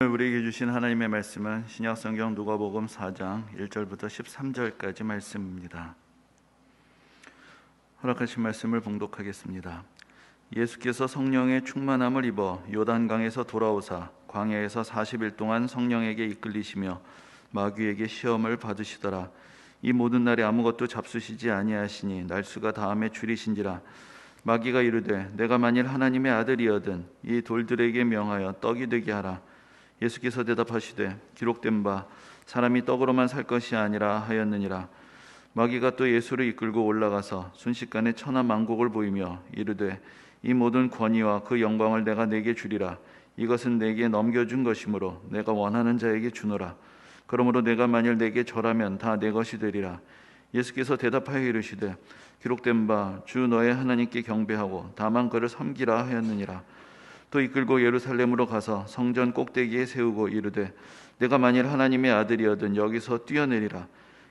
우리에게 주신 하나님의 말씀은 신약성경 누가복음 4장 1절부터 13절까지 말씀입니다. 허락하신 말씀을 봉독하겠습니다. 예수께서 성령의 충만함을 입어 요단강에서 돌아오사 광야에서 40일 동안 성령에게 이끌리시며 마귀에게 시험을 받으시더라. 이 모든 날에 아무것도 잡수시지 아니하시니 날수가 다함에 줄이신지라. 마귀가 이르되 내가 만일 하나님의 아들이거든 이 돌들에게 명하여 떡이 되게 하라. 예수께서 대답하시되 기록된 바 사람이 떡으로만 살 것이 아니라 하였느니라. 마귀가 또 예수를 이끌고 올라가서 순식간에 천하만국을 보이며 이르되 이 모든 권위와 그 영광을 내가 네게 주리라. 이것은 네게 넘겨준 것이므로 내가 원하는 자에게 주노라. 그러므로 내가 만일 네게 절하면 다 네 것이 되리라. 예수께서 대답하여 이르시되 기록된 바 주 너의 하나님께 경배하고 다만 그를 섬기라 하였느니라. 또 이끌고 예루살렘으로 가서 성전 꼭대기에 세우고 이르되 내가 만일 하나님의 아들이거든 여기서 뛰어내리라.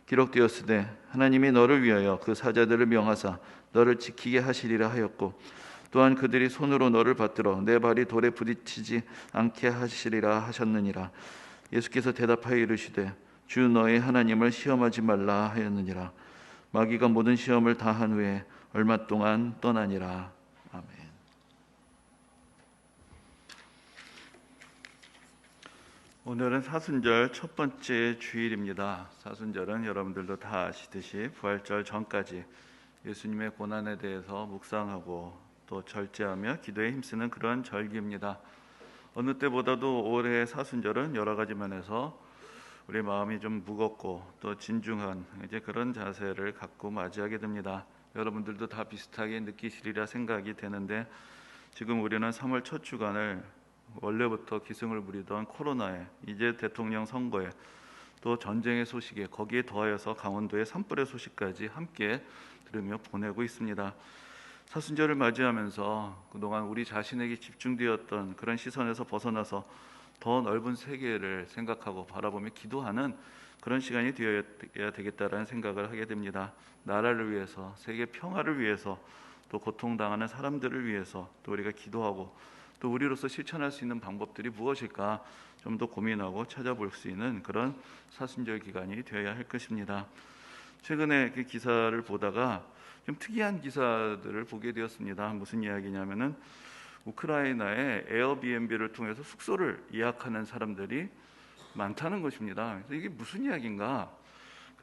기록되었으되 하나님이 너를 위하여 그 사자들을 명하사 너를 지키게 하시리라 하였고 또한 그들이 손으로 너를 받들어 내 발이 돌에 부딪히지 않게 하시리라 하셨느니라. 예수께서 대답하여 이르시되 주 너의 하나님을 시험하지 말라 하였느니라. 마귀가 모든 시험을 다한 후에 얼마 동안 떠나니라. 아멘. 오늘은 사순절 첫 번째 주일입니다. 사순절은 여러분들도 다 아시듯이 부활절 전까지 예수님의 고난에 대해서 묵상하고 또 절제하며 기도에 힘쓰는 그런 절기입니다. 어느 때보다도 올해 사순절은 여러 가지 면에서 우리 마음이 좀 무겁고 또 진중한 이제 그런 자세를 갖고 맞이하게 됩니다. 여러분들도 다 비슷하게 느끼시리라 생각이 되는데 지금 우리는 3월 첫 주간을 원래부터 기승을 부리던 코로나에 이제 대통령 선거에 또 전쟁의 소식에 거기에 더하여서 강원도의 산불의 소식까지 함께 들으며 보내고 있습니다. 사순절을 맞이하면서 그동안 우리 자신에게 집중되었던 그런 시선에서 벗어나서 더 넓은 세계를 생각하고 바라보며 기도하는 그런 시간이 되어야 되겠다라는 생각을 하게 됩니다. 나라를 위해서, 세계 평화를 위해서, 또 고통당하는 사람들을 위해서 또 우리가 기도하고 또 우리로서 실천할 수 있는 방법들이 무엇일까 좀 더 고민하고 찾아볼 수 있는 그런 사순절 기간이 되어야 할 것입니다. 최근에 그 기사를 보다가 좀 특이한 기사들을 보게 되었습니다. 무슨 이야기냐면은 우크라이나에 에어비앤비를 통해서 숙소를 예약하는 사람들이 많다는 것입니다. 그래서 이게 무슨 이야기인가?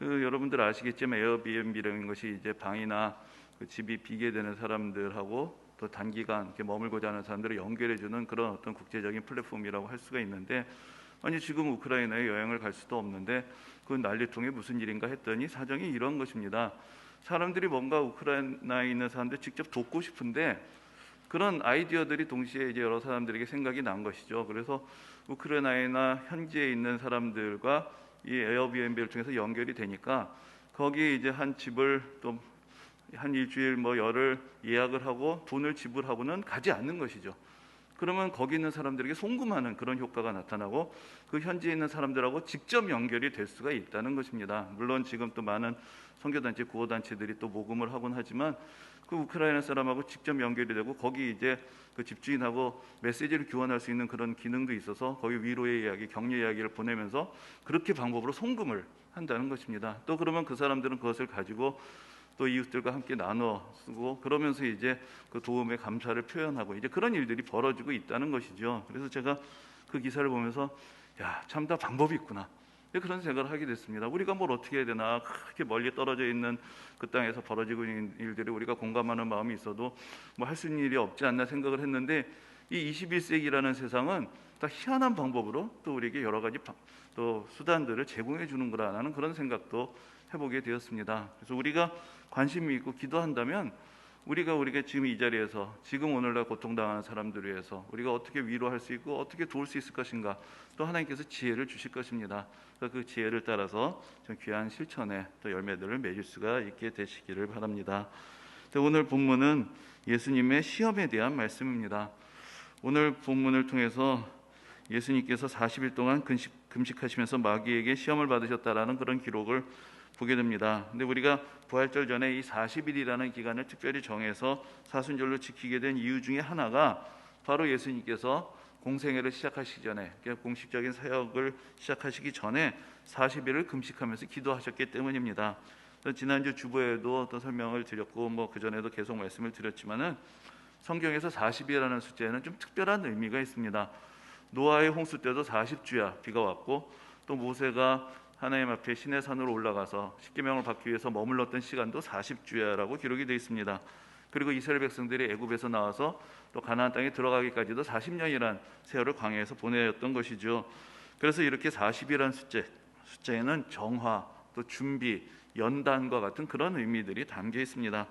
여러분들 아시겠지만 에어비앤비라는 것이 이제 방이나 그 집이 비게 되는 사람들하고 또 단기간 이렇게 머물고자 하는 사람들을 연결해주는 그런 어떤 국제적인 플랫폼이라고 할 수가 있는데, 아니 지금 우크라이나에 여행을 갈 수도 없는데 그 난리통에 무슨 일인가 했더니 사정이 이런 것입니다. 사람들이 뭔가 우크라이나에 있는 사람들 직접 돕고 싶은데 그런 아이디어들이 동시에 이제 여러 사람들에게 생각이 난 것이죠. 그래서 우크라이나 현지에 있는 사람들과 이 에어비앤비를 통해서 연결이 되니까 거기 이제 한 집을 또 한 일주일 열흘 예약을 하고 돈을 지불하고는 가지 않는 것이죠. 그러면 거기 있는 사람들에게 송금하는 그런 효과가 나타나고 그 현지에 있는 사람들하고 직접 연결이 될 수가 있다는 것입니다. 물론 지금 또 많은 선교단체, 구호단체들이 또 모금을 하곤 하지만 그 우크라이나 사람하고 직접 연결이 되고 거기 이제 그 집주인하고 메시지를 교환할 수 있는 그런 기능도 있어서 거기 위로의 이야기, 격려 이야기를 보내면서 그렇게 방법으로 송금을 한다는 것입니다. 또 그러면 그 사람들은 그것을 가지고 또 이웃들과 함께 나눠 쓰고 그러면서 이제 그 도움의 감사를 표현하고 이제 그런 일들이 벌어지고 있다는 것이죠. 그래서 제가 그 기사를 보면서 참 다 방법이 있구나 그런 생각을 하게 됐습니다. 우리가 뭘 어떻게 해야 되나, 그렇게 멀리 떨어져 있는 그 땅에서 벌어지고 있는 일들이 우리가 공감하는 마음이 있어도 뭐 할 수 있는 일이 없지 않나 생각을 했는데 이 21세기라는 세상은 다 희한한 방법으로 또 우리에게 여러 가지 또 수단들을 제공해 주는 거라는 그런 생각도 해보게 되었습니다. 그래서 우리가 관심이 있고 기도한다면 우리가 지금 이 자리에서 지금 오늘날 고통당하는 사람들을 위해서 우리가 어떻게 위로할 수 있고 어떻게 도울 수 있을 것인가, 또 하나님께서 지혜를 주실 것입니다. 그래서 그 지혜를 따라서 좀 귀한 실천의 또 열매들을 맺을 수가 있게 되시기를 바랍니다. 오늘 본문은 예수님의 시험에 대한 말씀입니다. 오늘 본문을 통해서 예수님께서 40일 동안 금식하시면서 마귀에게 시험을 받으셨다라는 그런 기록을 보게 됩니다. 근데 우리가 부활절 전에 이 40일이라는 기간을 특별히 정해서 사순절로 지키게 된 이유 중에 하나가 바로 예수님께서 공생애를 시작하시기 전에, 공식적인 사역을 시작하시기 전에 40일을 금식하면서 기도하셨기 때문입니다. 지난주 주보에도 또 설명을 드렸고 그 전에도 계속 말씀을 드렸지만은 성경에서 40이라는 숫자에는 좀 특별한 의미가 있습니다. 노아의 홍수 때도 40주야 비가 왔고, 또 모세가 하나님 앞에 시내 산으로 올라가서 십계명을 받기 위해서 머물렀던 시간도 40주야라고 기록이 되어 있습니다. 그리고 이스라엘 백성들이 애굽에서 나와서 또 가나안 땅에 들어가기까지도 40년이란 세월을 광야에서 보내었던 것이죠. 그래서 이렇게 40이라는 숫자에는 정화, 또 준비, 연단과 같은 그런 의미들이 담겨 있습니다.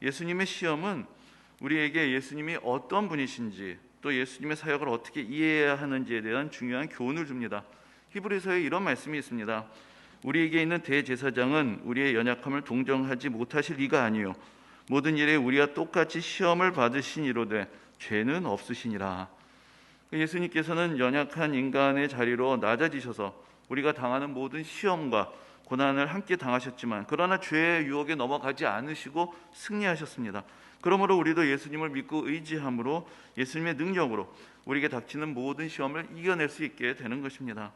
예수님의 시험은 우리에게 예수님이 어떤 분이신지, 또 예수님의 사역을 어떻게 이해해야 하는지에 대한 중요한 교훈을 줍니다. 히브리서에 이런 말씀이 있습니다. 우리에게 있는 대제사장은 우리의 연약함을 동정하지 못하실 이가 아니요 모든 일에 우리와 똑같이 시험을 받으시니로되 죄는 없으시니라. 예수님께서는 연약한 인간의 자리로 낮아지셔서 우리가 당하는 모든 시험과 고난을 함께 당하셨지만, 그러나 죄의 유혹에 넘어가지 않으시고 승리하셨습니다. 그러므로 우리도 예수님을 믿고 의지함으로 예수님의 능력으로 우리에게 닥치는 모든 시험을 이겨낼 수 있게 되는 것입니다.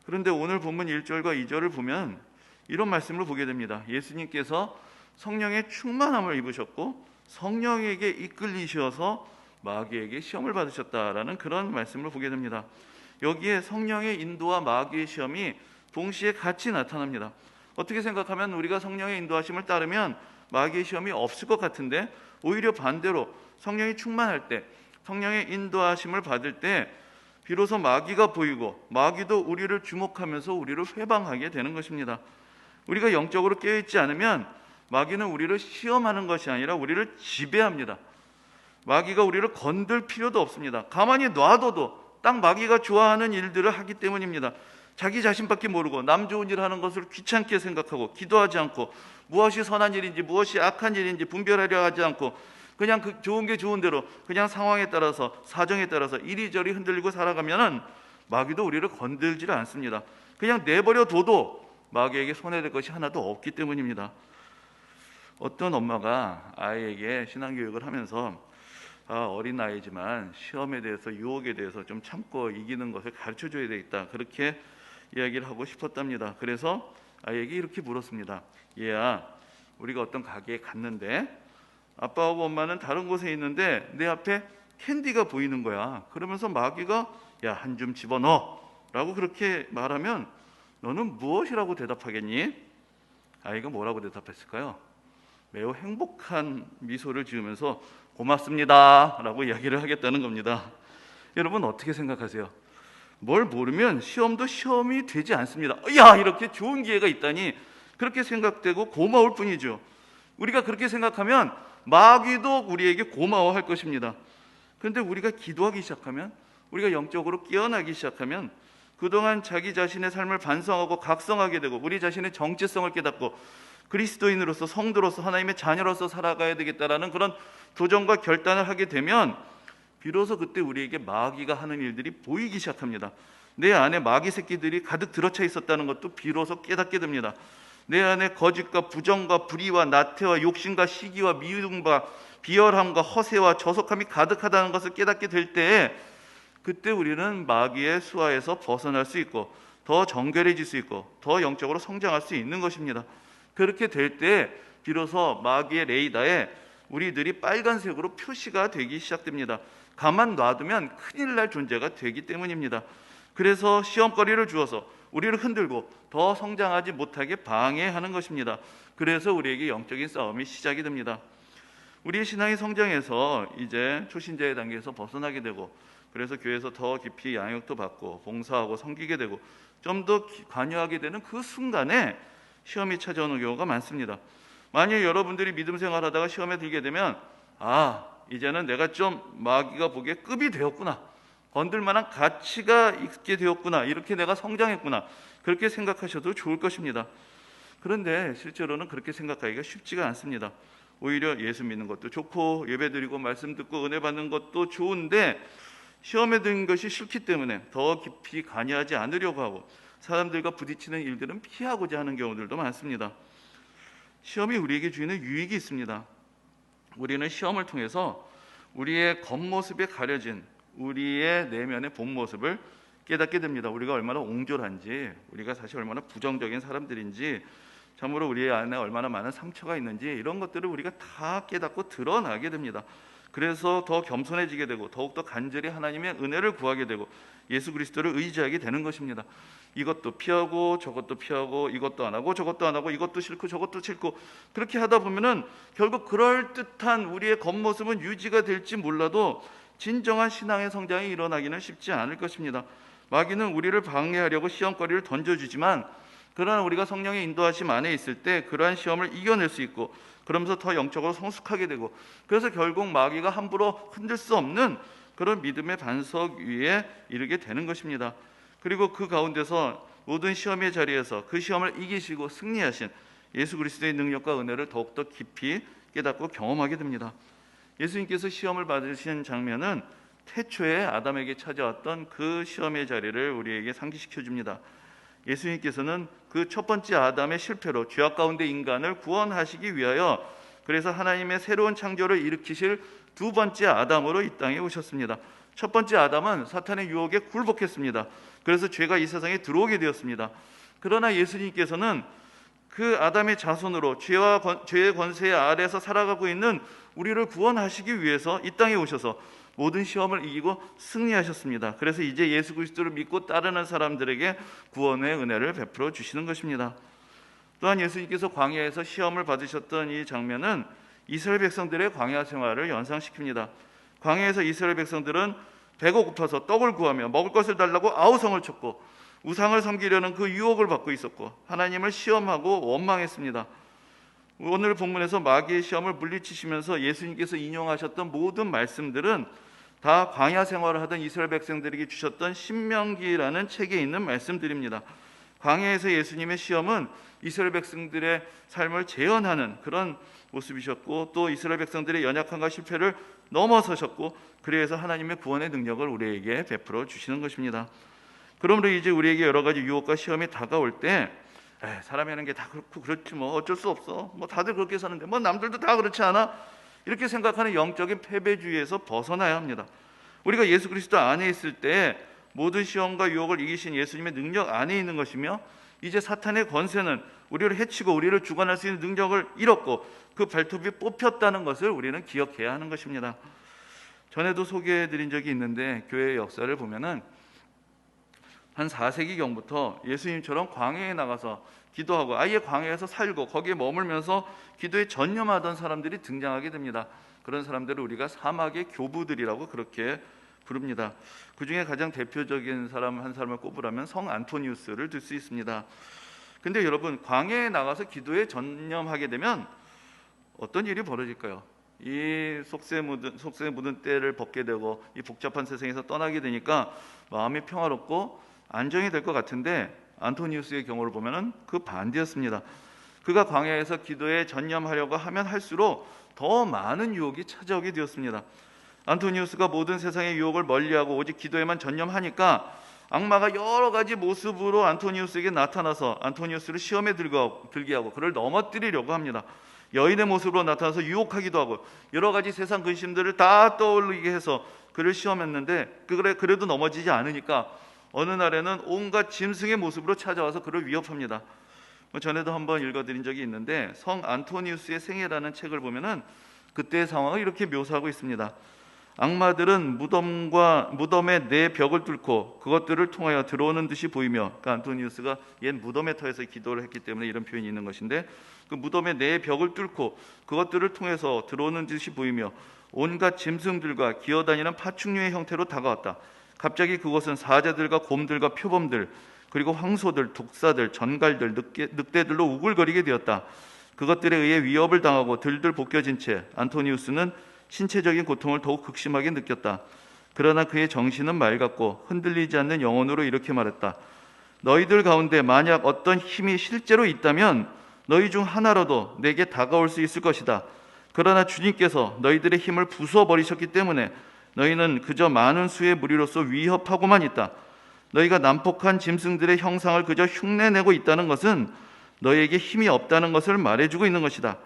그런데 오늘 본문 1절과 2절을 보면 이런 말씀을 보게 됩니다. 예수님께서 성령의 충만함을 입으셨고 성령에게 이끌리셔서 마귀에게 시험을 받으셨다라는 그런 말씀을 보게 됩니다. 여기에 성령의 인도와 마귀의 시험이 동시에 같이 나타납니다. 어떻게 생각하면 우리가 성령의 인도하심을 따르면 마귀의 시험이 없을 것 같은데, 오히려 반대로 성령이 충만할 때, 성령의 인도하심을 받을 때 비로소 마귀가 보이고 마귀도 우리를 주목하면서 우리를 회방하게 되는 것입니다. 우리가 영적으로 깨어있지 않으면 마귀는 우리를 시험하는 것이 아니라 우리를 지배합니다. 마귀가 우리를 건들 필요도 없습니다. 가만히 놔둬도 딱 마귀가 좋아하는 일들을 하기 때문입니다. 자기 자신밖에 모르고 남 좋은 일 하는 것을 귀찮게 생각하고 기도하지 않고 무엇이 선한 일인지 무엇이 악한 일인지 분별하려 하지 않고 그냥 그 좋은 게 좋은 대로 그냥 상황에 따라서 사정에 따라서 이리저리 흔들리고 살아가면은 마귀도 우리를 건들지를 않습니다. 그냥 내버려 둬도 마귀에게 손해될 것이 하나도 없기 때문입니다. 어떤 엄마가 아이에게 신앙교육을 하면서 어린 아이지만 시험에 대해서, 유혹에 대해서 좀 참고 이기는 것을 가르쳐줘야 되겠다, 그렇게 이야기를 하고 싶었답니다. 그래서 아이에게 이렇게 물었습니다. 얘야, 우리가 어떤 가게에 갔는데 아빠하고 엄마는 다른 곳에 있는데 내 앞에 캔디가 보이는 거야. 그러면서 마귀가 야, 한 줌 집어넣어 라고 그렇게 말하면 너는 무엇이라고 대답하겠니? 아이가 뭐라고 대답했을까요? 매우 행복한 미소를 지으면서 고맙습니다 라고 이야기를 하겠다는 겁니다. 여러분 어떻게 생각하세요? 뭘 모르면 시험도 시험이 되지 않습니다. 야, 이렇게 좋은 기회가 있다니, 그렇게 생각되고 고마울 뿐이죠. 우리가 그렇게 생각하면 마귀도 우리에게 고마워할 것입니다. 그런데 우리가 기도하기 시작하면, 우리가 영적으로 깨어나기 시작하면 그동안 자기 자신의 삶을 반성하고 각성하게 되고 우리 자신의 정체성을 깨닫고 그리스도인으로서, 성도로서, 하나님의 자녀로서 살아가야 되겠다라는 그런 도전과 결단을 하게 되면 비로소 그때 우리에게 마귀가 하는 일들이 보이기 시작합니다. 내 안에 마귀 새끼들이 가득 들어차 있었다는 것도 비로소 깨닫게 됩니다. 내 안에 거짓과 부정과 불의와 나태와 욕심과 시기와 미움과 비열함과 허세와 저속함이 가득하다는 것을 깨닫게 될 때에, 그때 우리는 마귀의 수하에서 벗어날 수 있고 더 정결해질 수 있고 더 영적으로 성장할 수 있는 것입니다. 그렇게 될 때 비로소 마귀의 레이더에 우리들이 빨간색으로 표시가 되기 시작됩니다. 가만 놔두면 큰일 날 존재가 되기 때문입니다. 그래서 시험거리를 주어서 우리를 흔들고 더 성장하지 못하게 방해하는 것입니다. 그래서 우리에게 영적인 싸움이 시작이 됩니다. 우리의 신앙의 성장에서 이제 초신자의 단계에서 벗어나게 되고, 그래서 교회에서 더 깊이 양육도 받고 봉사하고 섬기게 되고 좀 더 관여하게 되는 그 순간에 시험이 찾아오는 경우가 많습니다. 만약 여러분들이 믿음 생활하다가 시험에 들게 되면 이제는 내가 좀 마귀가 보기에 급이 되었구나, 건들 만한 가치가 있게 되었구나, 이렇게 내가 성장했구나, 그렇게 생각하셔도 좋을 것입니다. 그런데 실제로는 그렇게 생각하기가 쉽지가 않습니다. 오히려 예수 믿는 것도 좋고 예배드리고 말씀 듣고 은혜 받는 것도 좋은데 시험에 든 것이 싫기 때문에 더 깊이 관여하지 않으려고 하고 사람들과 부딪히는 일들은 피하고자 하는 경우들도 많습니다. 시험이 우리에게 주는 유익이 있습니다. 우리는 시험을 통해서 우리의 겉모습에 가려진 우리의 내면의 본 모습을 깨닫게 됩니다. 우리가 얼마나 옹졸한지, 우리가 사실 얼마나 부정적인 사람들인지, 참으로 우리 안에 얼마나 많은 상처가 있는지, 이런 것들을 우리가 다 깨닫고 드러나게 됩니다. 그래서 더 겸손해지게 되고 더욱더 간절히 하나님의 은혜를 구하게 되고 예수 그리스도를 의지하게 되는 것입니다. 이것도 피하고 저것도 피하고, 이것도 안 하고 저것도 안 하고, 이것도 싫고 저것도 싫고, 그렇게 하다 보면은 결국 그럴듯한 우리의 겉모습은 유지가 될지 몰라도 진정한 신앙의 성장이 일어나기는 쉽지 않을 것입니다. 마귀는 우리를 방해하려고 시험거리를 던져주지만, 그러나 우리가 성령의 인도하심 안에 있을 때 그러한 시험을 이겨낼 수 있고, 그러면서 더 영적으로 성숙하게 되고, 그래서 결국 마귀가 함부로 흔들 수 없는 그런 믿음의 반석 위에 이르게 되는 것입니다. 그리고 그 가운데서 모든 시험의 자리에서 그 시험을 이기시고 승리하신 예수 그리스도의 능력과 은혜를 더욱더 깊이 깨닫고 경험하게 됩니다. 예수님께서 시험을 받으신 장면은 태초에 아담에게 찾아왔던 그 시험의 자리를 우리에게 상기시켜 줍니다. 예수님께서는 그 첫 번째 아담의 실패로 죄악 가운데 인간을 구원하시기 위하여, 그래서 하나님의 새로운 창조를 일으키실 두 번째 아담으로 이 땅에 오셨습니다. 첫 번째 아담은 사탄의 유혹에 굴복했습니다. 그래서 죄가 이 세상에 들어오게 되었습니다. 그러나 예수님께서는 그 아담의 자손으로 죄의 권세 아래에서 살아가고 있는 우리를 구원하시기 위해서 이 땅에 오셔서 모든 시험을 이기고 승리하셨습니다. 그래서 이제 예수 그리스도를 믿고 따르는 사람들에게 구원의 은혜를 베풀어 주시는 것입니다. 또한 예수님께서 광야에서 시험을 받으셨던 이 장면은 이스라엘 백성들의 광야 생활을 연상시킵니다. 광야에서 이스라엘 백성들은 배가 고파서 떡을 구하며 먹을 것을 달라고 아우성을 쳤고, 우상을 섬기려는 그 유혹을 받고 있었고, 하나님을 시험하고 원망했습니다. 오늘 본문에서 마귀의 시험을 물리치시면서 예수님께서 인용하셨던 모든 말씀들은 다 광야 생활을 하던 이스라엘 백성들에게 주셨던 신명기라는 책에 있는 말씀들입니다. 광야에서 예수님의 시험은 이스라엘 백성들의 삶을 재현하는 그런 모습이셨고, 또 이스라엘 백성들의 연약함과 실패를 넘어서셨고, 그래서 하나님의 구원의 능력을 우리에게 베풀어 주시는 것입니다. 그러므로 이제 우리에게 여러 가지 유혹과 시험이 다가올 때, 사람이 하는 게 다 그렇고 그렇지 뭐 어쩔 수 없어, 뭐 다들 그렇게 사는데 뭐 남들도 다 그렇지 않아, 이렇게 생각하는 영적인 패배주의에서 벗어나야 합니다. 우리가 예수 그리스도 안에 있을 때 모든 시험과 유혹을 이기신 예수님의 능력 안에 있는 것이며, 이제 사탄의 권세는 우리를 해치고 우리를 주관할 수 있는 능력을 잃었고 그 발톱이 뽑혔다는 것을 우리는 기억해야 하는 것입니다. 전에도 소개해드린 적이 있는데, 교회의 역사를 보면은 한 4세기경부터 예수님처럼 광야에 나가서 기도하고 아예 광야에서 살고 거기에 머물면서 기도에 전념하던 사람들이 등장하게 됩니다. 그런 사람들을 우리가 사막의 교부들이라고 그렇게 부릅니다. 그 중에 가장 대표적인 사람 한 사람을 꼽으라면 성 안토니우스를 들 수 있습니다. 근데 여러분, 광야에 나가서 기도에 전념하게 되면 어떤 일이 벌어질까요? 이 속세 묻은 때를 벗게 되고 이 복잡한 세상에서 떠나게 되니까 마음이 평화롭고 안정이 될 것 같은데, 안토니우스의 경우를 보면은 그 반대였습니다. 그가 광야에서 기도에 전념하려고 하면 할수록 더 많은 유혹이 찾아오게 되었습니다. 안토니우스가 모든 세상의 유혹을 멀리하고 오직 기도에만 전념하니까 악마가 여러 가지 모습으로 안토니우스에게 나타나서 안토니우스를 시험에 들게 하고 그를 넘어뜨리려고 합니다. 여인의 모습으로 나타나서 유혹하기도 하고 여러 가지 세상 근심들을 다 떠올리게 해서 그를 시험했는데, 그래도 넘어지지 않으니까 어느 날에는 온갖 짐승의 모습으로 찾아와서 그를 위협합니다. 전에도 한번 읽어드린 적이 있는데, 성 안토니우스의 생애라는 책을 보면은 그때의 상황을 이렇게 묘사하고 있습니다. 악마들은 무덤의 네 벽을 뚫고 그것들을 통하여 들어오는 듯이 보이며, 그러니까 안토니우스가 옛 무덤의 터에서 기도를 했기 때문에 이런 표현이 있는 것인데, 그 무덤의 네 벽을 뚫고 그것들을 통해서 들어오는 듯이 보이며 온갖 짐승들과 기어다니는 파충류의 형태로 다가왔다. 갑자기 그곳은 사자들과 곰들과 표범들, 그리고 황소들, 독사들, 전갈들, 늑대들로 우글거리게 되었다. 그것들에 의해 위협을 당하고 들들 벗겨진 채 안토니우스는 신체적인 고통을 더욱 극심하게 느꼈다. 그러나 그의 정신은 맑았고 흔들리지 않는 영혼으로 이렇게 말했다. 너희들 가운데 만약 어떤 힘이 실제로 있다면 너희 중 하나라도 내게 다가올 수 있을 것이다. 그러나 주님께서 너희들의 힘을 부숴버리셨기 때문에 너희는 그저 많은 수의 무리로서 위협하고만 있다. 너희가 난폭한 짐승들의 형상을 그저 흉내내고 있다는 것은 너희에게 힘이 없다는 것을 말해주고 있는 것이다.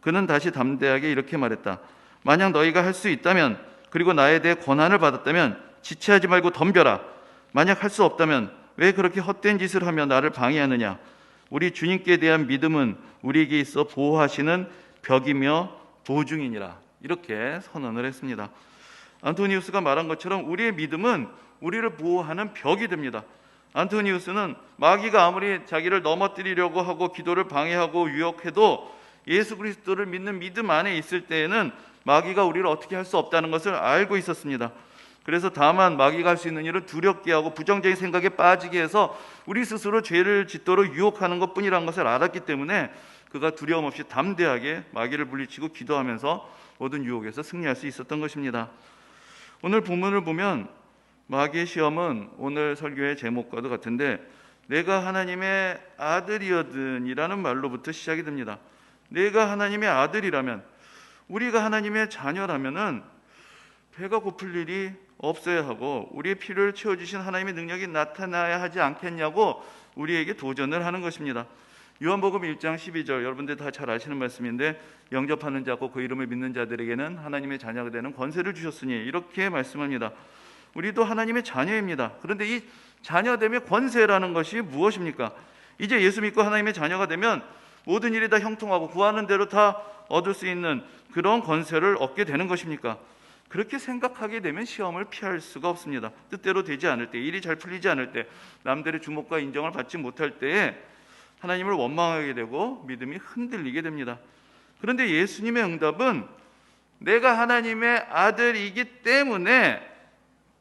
그는 다시 담대하게 이렇게 말했다. 만약 너희가 할 수 있다면, 그리고 나에 대해 권한을 받았다면 지체하지 말고 덤벼라. 만약 할 수 없다면 왜 그렇게 헛된 짓을 하며 나를 방해하느냐. 우리 주님께 대한 믿음은 우리에게 있어 보호하시는 벽이며 보증이니라. 이렇게 선언을 했습니다. 안토니우스가 말한 것처럼 우리의 믿음은 우리를 보호하는 벽이 됩니다. 안토니우스는 마귀가 아무리 자기를 넘어뜨리려고 하고 기도를 방해하고 유혹해도 예수 그리스도를 믿는 믿음 안에 있을 때에는 마귀가 우리를 어떻게 할 수 없다는 것을 알고 있었습니다. 그래서 다만 마귀가 할 수 있는 일은 두렵게 하고 부정적인 생각에 빠지게 해서 우리 스스로 죄를 짓도록 유혹하는 것뿐이라는 것을 알았기 때문에 그가 두려움 없이 담대하게 마귀를 물리치고 기도하면서 모든 유혹에서 승리할 수 있었던 것입니다. 오늘 본문을 보면 마귀의 시험은 오늘 설교의 제목과도 같은데 내가 하나님의 아들이거든이라는 말로부터 시작이 됩니다. 내가 하나님의 아들이라면, 우리가 하나님의 자녀라면은 배가 고플 일이 없어야 하고 우리의 필요를 채워주신 하나님의 능력이 나타나야 하지 않겠냐고 우리에게 도전을 하는 것입니다. 요한복음 1장 12절, 여러분들 다 잘 아시는 말씀인데 영접하는 자고 그 이름을 믿는 자들에게는 하나님의 자녀가 되는 권세를 주셨으니, 이렇게 말씀합니다. 우리도 하나님의 자녀입니다. 그런데 이 자녀됨의 권세라는 것이 무엇입니까? 이제 예수 믿고 하나님의 자녀가 되면 모든 일이 다 형통하고 구하는 대로 다 얻을 수 있는 그런 권세를 얻게 되는 것입니까? 그렇게 생각하게 되면 시험을 피할 수가 없습니다. 뜻대로 되지 않을 때, 일이 잘 풀리지 않을 때, 남들의 주목과 인정을 받지 못할 때에 하나님을 원망하게 되고 믿음이 흔들리게 됩니다. 그런데 예수님의 응답은 내가 하나님의 아들이기 때문에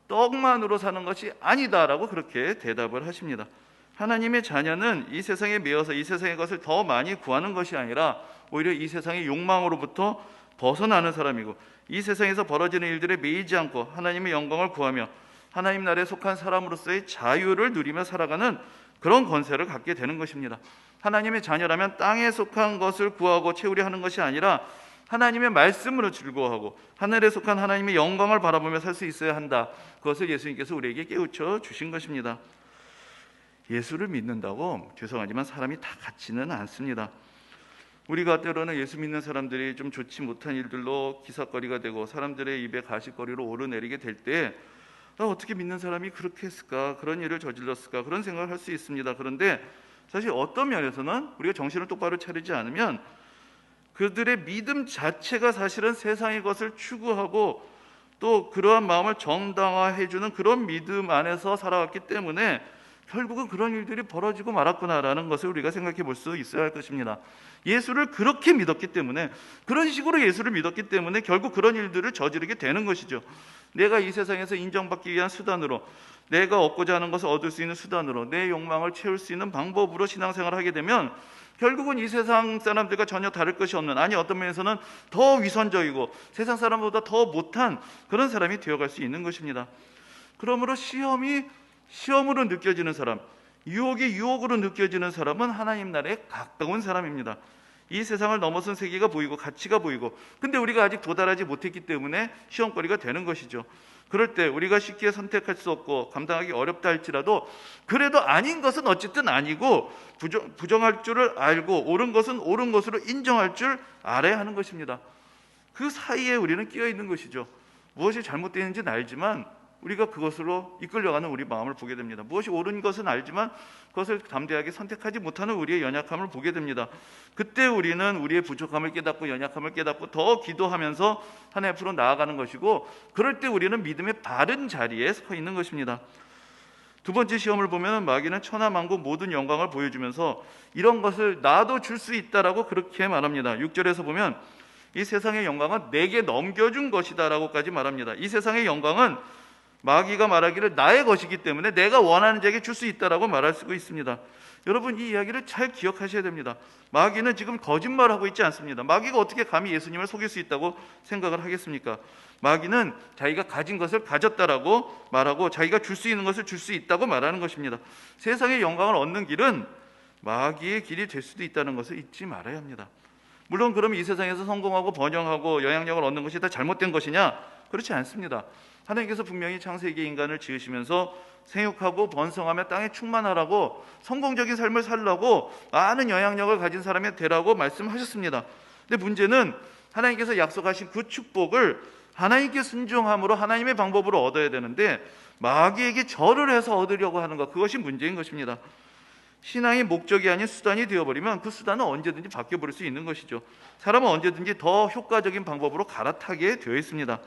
떡만으로 사는 것이 아니다라고 그렇게 대답을 하십니다. 하나님의 자녀는 이 세상에 매여서 이 세상의 것을 더 많이 구하는 것이 아니라 오히려 이 세상의 욕망으로부터 벗어나는 사람이고, 이 세상에서 벌어지는 일들에 매이지 않고 하나님의 영광을 구하며 하나님 나라에 속한 사람으로서의 자유를 누리며 살아가는 그런 권세를 갖게 되는 것입니다. 하나님의 자녀라면 땅에 속한 것을 구하고 채우려 하는 것이 아니라 하나님의 말씀으로 즐거워하고 하늘에 속한 하나님의 영광을 바라보며 살 수 있어야 한다. 그것을 예수님께서 우리에게 깨우쳐 주신 것입니다. 예수를 믿는다고 죄송하지만 사람이 다 같지는 않습니다. 우리가 때로는 예수 믿는 사람들이 좀 좋지 못한 일들로 기사거리가 되고 사람들의 입에 가시거리로 오르내리게 될 때 어떻게 믿는 사람이 그렇게 했을까, 그런 일을 저질렀을까, 그런 생각을 할 수 있습니다. 그런데 사실 어떤 면에서는 우리가 정신을 똑바로 차리지 않으면 그들의 믿음 자체가 사실은 세상의 것을 추구하고 또 그러한 마음을 정당화해주는 그런 믿음 안에서 살아왔기 때문에 결국은 그런 일들이 벌어지고 말았구나라는 것을 우리가 생각해 볼 수 있어야 할 것입니다. 예수를 그렇게 믿었기 때문에, 그런 식으로 예수를 믿었기 때문에 결국 그런 일들을 저지르게 되는 것이죠. 내가 이 세상에서 인정받기 위한 수단으로, 내가 얻고자 하는 것을 얻을 수 있는 수단으로, 내 욕망을 채울 수 있는 방법으로 신앙생활을 하게 되면 결국은 이 세상 사람들과 전혀 다를 것이 없는, 아니 어떤 면에서는 더 위선적이고 세상 사람보다 더 못한 그런 사람이 되어갈 수 있는 것입니다. 그러므로 시험이 시험으로 느껴지는 사람, 유혹이 유혹으로 느껴지는 사람은 하나님 나라에 가까운 사람입니다. 이 세상을 넘어선 세계가 보이고 가치가 보이고, 근데 우리가 아직 도달하지 못했기 때문에 시험거리가 되는 것이죠. 그럴 때 우리가 쉽게 선택할 수 없고 감당하기 어렵다 할지라도 그래도 아닌 것은 어쨌든 아니고 부정할 줄을 알고 옳은 것은 옳은 것으로 인정할 줄 알아야 하는 것입니다. 그 사이에 우리는 끼어 있는 것이죠. 무엇이 잘못되는지는 알지만 우리가 그것으로 이끌려가는 우리 마음을 보게 됩니다. 무엇이 옳은 것은 알지만 그것을 담대하게 선택하지 못하는 우리의 연약함을 보게 됩니다. 그때 우리는 우리의 부족함을 깨닫고 연약함을 깨닫고 더 기도하면서 하나님 앞으로 나아가는 것이고, 그럴 때 우리는 믿음의 바른 자리에 서 있는 것입니다. 두 번째 시험을 보면 마귀는 천하만국 모든 영광을 보여주면서 이런 것을 나도 줄 수 있다라고 그렇게 말합니다. 6절에서 보면 이 세상의 영광은 내게 넘겨준 것이다 라고까지 말합니다. 이 세상의 영광은 마귀가 말하기를 나의 것이기 때문에 내가 원하는 자에게 줄 수 있다라고 말할 수 있습니다. 여러분, 이 이야기를 잘 기억하셔야 됩니다. 마귀는 지금 거짓말하고 있지 않습니다. 마귀가 어떻게 감히 예수님을 속일 수 있다고 생각을 하겠습니까? 마귀는 자기가 가진 것을 가졌다라고 말하고 자기가 줄 수 있는 것을 줄 수 있다고 말하는 것입니다. 세상의 영광을 얻는 길은 마귀의 길이 될 수도 있다는 것을 잊지 말아야 합니다. 물론 그러면 이 세상에서 성공하고 번영하고 영향력을 얻는 것이 다 잘못된 것이냐? 그렇지 않습니다. 하나님께서 분명히 창세기 인간을 지으시면서 생육하고 번성하며 땅에 충만하라고, 성공적인 삶을 살라고, 많은 영향력을 가진 사람이 되라고 말씀하셨습니다. 근데 문제는 하나님께서 약속하신 그 축복을 하나님께 순종함으로 하나님의 방법으로 얻어야 되는데 마귀에게 절을 해서 얻으려고 하는 것, 그것이 문제인 것입니다. 신앙이 목적이 아닌 수단이 되어버리면 그 수단은 언제든지 바뀌어버릴 수 있는 것이죠. 사람은 언제든지 더 효과적인 방법으로 갈아타게 되어 있습니다.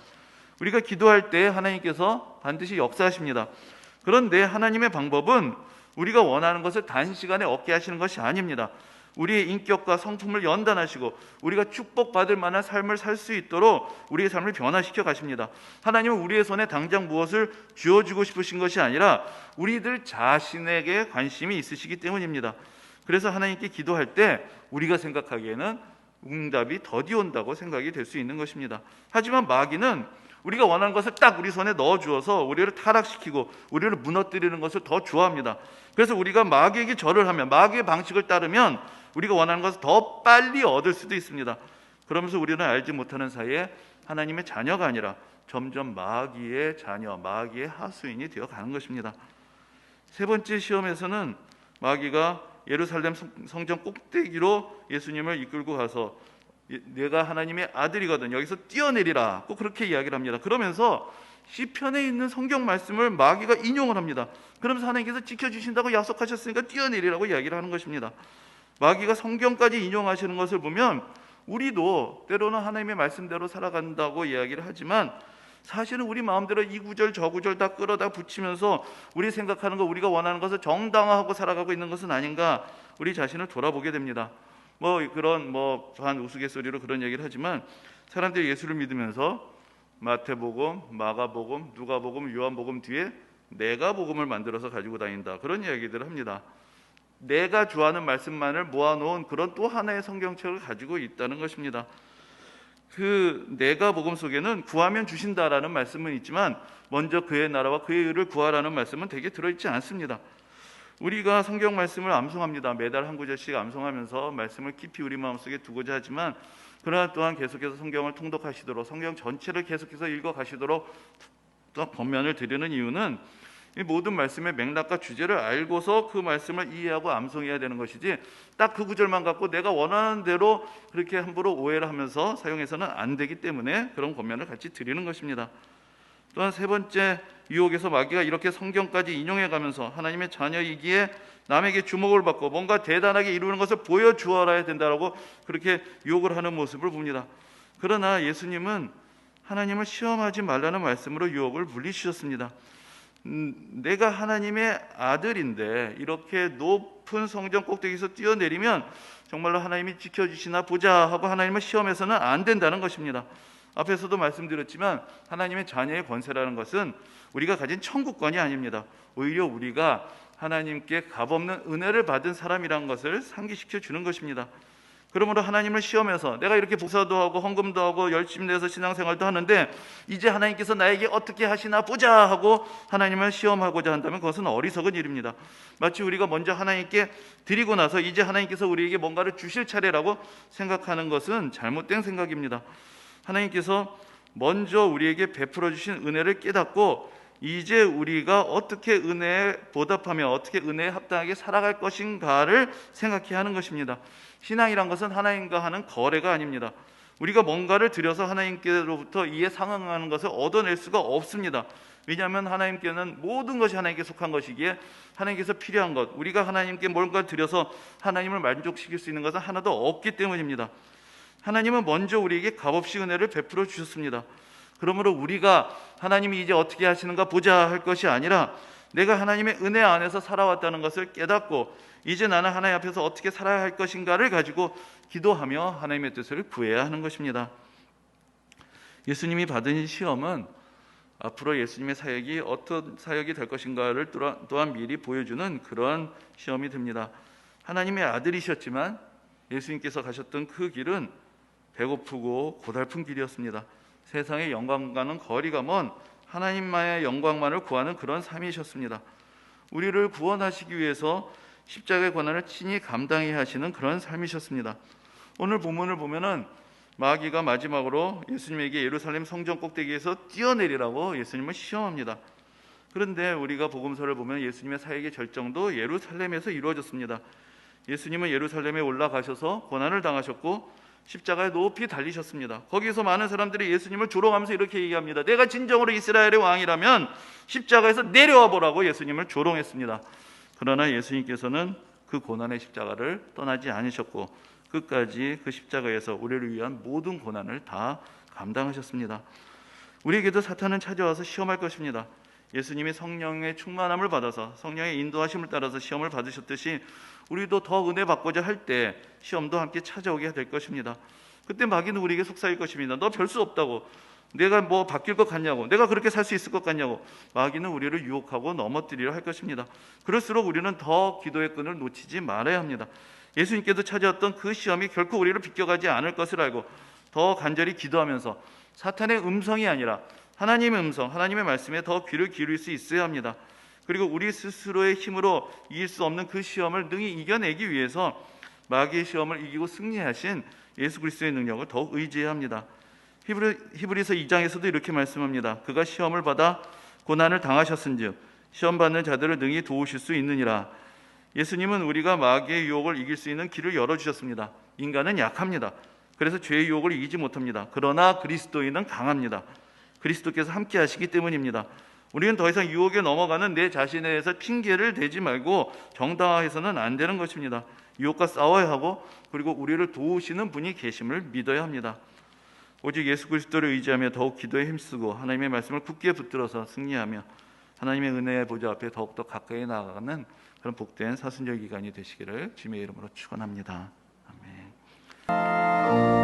우리가 기도할 때 하나님께서 반드시 역사하십니다. 그런데 하나님의 방법은 우리가 원하는 것을 단시간에 얻게 하시는 것이 아닙니다. 우리의 인격과 성품을 연단하시고 우리가 축복받을 만한 삶을 살 수 있도록 우리의 삶을 변화시켜 가십니다. 하나님은 우리의 손에 당장 무엇을 쥐어주고 싶으신 것이 아니라 우리들 자신에게 관심이 있으시기 때문입니다. 그래서 하나님께 기도할 때 우리가 생각하기에는 응답이 더디 온다고 생각이 될 수 있는 것입니다. 하지만 마귀는 우리가 원하는 것을 딱 우리 손에 넣어주어서 우리를 타락시키고 우리를 무너뜨리는 것을 더 좋아합니다. 그래서 우리가 마귀에게 절을 하면, 마귀의 방식을 따르면 우리가 원하는 것을 더 빨리 얻을 수도 있습니다. 그러면서 우리는 알지 못하는 사이에 하나님의 자녀가 아니라 점점 마귀의 자녀, 마귀의 하수인이 되어가는 것입니다. 세 번째 시험에서는 마귀가 예루살렘 성전 꼭대기로 예수님을 이끌고 가서 내가 하나님의 아들이거든, 여기서 뛰어내리라, 꼭 그렇게 이야기를 합니다. 그러면서 시편에 있는 성경 말씀을 마귀가 인용을 합니다. 그러면서 하나님께서 지켜주신다고 약속하셨으니까 뛰어내리라고 이야기를 하는 것입니다. 마귀가 성경까지 인용하시는 것을 보면 우리도 때로는 하나님의 말씀대로 살아간다고 이야기를 하지만 사실은 우리 마음대로 이 구절 저 구절 다 끌어다 붙이면서 우리 생각하는 것, 우리가 원하는 것을 정당화하고 살아가고 있는 것은 아닌가, 우리 자신을 돌아보게 됩니다. 그런 반 우스갯소리로 그런 얘기를 하지만 사람들이 예수를 믿으면서 마태복음, 마가복음, 누가복음, 요한복음 뒤에 내가 복음을 만들어서 가지고 다닌다, 그런 이야기들을 합니다. 내가 좋아하는 말씀만을 모아놓은 그런 또 하나의 성경책을 가지고 있다는 것입니다. 그 내가 복음 속에는 구하면 주신다라는 말씀은 있지만 먼저 그의 나라와 그의 의를 구하라는 말씀은 대개 들어있지 않습니다. 우리가 성경 말씀을 암송합니다. 매달 한 구절씩 암송하면서 말씀을 깊이 우리 마음속에 두고자 하지만 그러나 또한 계속해서 성경을 통독하시도록, 성경 전체를 계속해서 읽어가시도록 또 권면을 드리는 이유는 이 모든 말씀의 맥락과 주제를 알고서 그 말씀을 이해하고 암송해야 되는 것이지 딱 그 구절만 갖고 내가 원하는 대로 그렇게 함부로 오해를 하면서 사용해서는 안 되기 때문에 그런 권면을 같이 드리는 것입니다. 또한 세 번째 유혹에서 마귀가 이렇게 성경까지 인용해가면서 하나님의 자녀이기에 남에게 주목을 받고 뭔가 대단하게 이루는 것을 보여주어야 된다라고 그렇게 유혹을 하는 모습을 봅니다. 그러나 예수님은 하나님을 시험하지 말라는 말씀으로 유혹을 물리치셨습니다. 내가 하나님의 아들인데 이렇게 높은 성전 꼭대기에서 뛰어내리면 정말로 하나님이 지켜주시나 보자 하고 하나님을 시험해서는 안 된다는 것입니다. 앞에서도 말씀드렸지만 하나님의 자녀의 권세라는 것은 우리가 가진 천국권이 아닙니다. 오히려 우리가 하나님께 값없는 은혜를 받은 사람이라는 것을 상기시켜 주는 것입니다. 그러므로 하나님을 시험해서 내가 이렇게 봉사도 하고 헌금도 하고 열심히 내서 신앙생활도 하는데 이제 하나님께서 나에게 어떻게 하시나 보자 하고 하나님을 시험하고자 한다면 그것은 어리석은 일입니다. 마치 우리가 먼저 하나님께 드리고 나서 이제 하나님께서 우리에게 뭔가를 주실 차례라고 생각하는 것은 잘못된 생각입니다. 하나님께서 먼저 우리에게 베풀어 주신 은혜를 깨닫고 이제 우리가 어떻게 은혜에 보답하며 어떻게 은혜에 합당하게 살아갈 것인가를 생각해야 하는 것입니다. 신앙이란 것은 하나님과 하는 거래가 아닙니다. 우리가 뭔가를 드려서 하나님께로부터 이에 상응하는 것을 얻어낼 수가 없습니다. 왜냐하면 하나님께는 모든 것이 하나님께 속한 것이기에 하나님께서 필요한 것, 우리가 하나님께 뭔가 드려서 하나님을 만족시킬 수 있는 것은 하나도 없기 때문입니다. 하나님은 먼저 우리에게 값없이 은혜를 베풀어 주셨습니다. 그러므로 우리가 하나님이 이제 어떻게 하시는가 보자 할 것이 아니라 내가 하나님의 은혜 안에서 살아왔다는 것을 깨닫고 이제 나는 하나님 앞에서 어떻게 살아야 할 것인가를 가지고 기도하며 하나님의 뜻을 구해야 하는 것입니다. 예수님이 받은 시험은 앞으로 예수님의 사역이 어떤 사역이 될 것인가를 또한 미리 보여주는 그런 시험이 됩니다. 하나님의 아들이셨지만 예수님께서 가셨던 그 길은 배고프고 고달픈 길이었습니다. 세상의 영광과는 거리가 먼 하나님만의 영광만을 구하는 그런 삶이셨습니다. 우리를 구원하시기 위해서 십자가의 고난을 친히 감당해야 하시는 그런 삶이셨습니다. 오늘 본문을 보면은 마귀가 마지막으로 예수님에게 예루살렘 성전 꼭대기에서 뛰어내리라고 예수님을 시험합니다. 그런데 우리가 복음서를 보면 예수님의 사역의 절정도 예루살렘에서 이루어졌습니다. 예수님은 예루살렘에 올라가셔서 고난을 당하셨고 십자가에 높이 달리셨습니다. 거기서 많은 사람들이 예수님을 조롱하면서 이렇게 얘기합니다. 내가 진정으로 이스라엘의 왕이라면 십자가에서 내려와 보라고 예수님을 조롱했습니다. 그러나 예수님께서는 그 고난의 십자가를 떠나지 않으셨고 끝까지 그 십자가에서 우리를 위한 모든 고난을 다 감당하셨습니다. 우리에게도 사탄은 찾아와서 시험할 것입니다. 예수님이 성령의 충만함을 받아서 성령의 인도하심을 따라서 시험을 받으셨듯이 우리도 더 은혜 받고자 할 때 시험도 함께 찾아오게 될 것입니다. 그때 마귀는 우리에게 속삭일 것입니다. 너 별 수 없다고, 내가 뭐 바뀔 것 같냐고, 내가 그렇게 살 수 있을 것 같냐고. 마귀는 우리를 유혹하고 넘어뜨리려 할 것입니다. 그럴수록 우리는 더 기도의 끈을 놓치지 말아야 합니다. 예수님께도 찾아왔던 그 시험이 결코 우리를 비껴가지 않을 것을 알고 더 간절히 기도하면서 사탄의 음성이 아니라 하나님의 음성, 하나님의 말씀에 더 귀를 기울일 수 있어야 합니다. 그리고 우리 스스로의 힘으로 이길 수 없는 그 시험을 능히 이겨내기 위해서 마귀의 시험을 이기고 승리하신 예수 그리스도의 능력을 더욱 의지해야 합니다. 히브리서 2장에서도 이렇게 말씀합니다. 그가 시험을 받아 고난을 당하셨은즉 시험 받는 자들을 능히 도우실 수 있느니라. 예수님은 우리가 마귀의 유혹을 이길 수 있는 길을 열어주셨습니다. 인간은 약합니다. 그래서 죄의 유혹을 이기지 못합니다. 그러나 그리스도인은 강합니다. 그리스도께서 함께 하시기 때문입니다. 우리는 더 이상 유혹에 넘어가는 내 자신에 대해서 핑계를 대지 말고 정당화해서는 안 되는 것입니다. 유혹과 싸워야 하고 그리고 우리를 도우시는 분이 계심을 믿어야 합니다. 오직 예수 그리스도를 의지하며 더욱 기도에 힘쓰고 하나님의 말씀을 굳게 붙들어서 승리하며 하나님의 은혜의 보좌 앞에 더욱더 가까이 나아가는 그런 복된 사순절 기간이 되시기를 주님의 이름으로 축원합니다. 아멘.